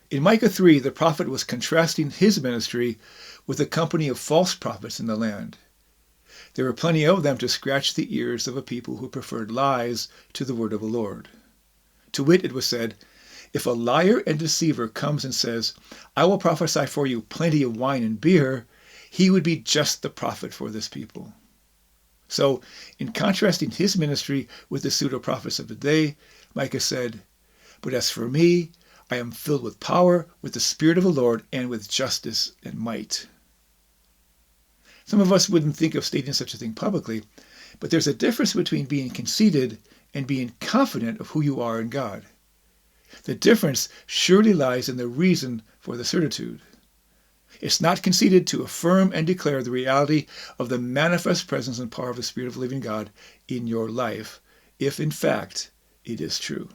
In Micah 3, the prophet was contrasting his ministry with a company of false prophets in the land. There were plenty of them to scratch the ears of a people who preferred lies to the word of the Lord. To wit, it was said, if a liar and deceiver comes and says, I will prophesy for you plenty of wine and beer, he would be just the prophet for this people. So, in contrasting his ministry with the pseudo-prophets of the day, Micah said, But as for me, I am filled with power, with the Spirit of the Lord, and with justice and might. Some of us wouldn't think of stating such a thing publicly, but there's a difference between being conceited and being confident of who you are in God. The difference surely lies in the reason for the certitude. It's not conceited to affirm and declare the reality of the manifest presence and power of the Spirit of the living God in your life, if in fact it is true.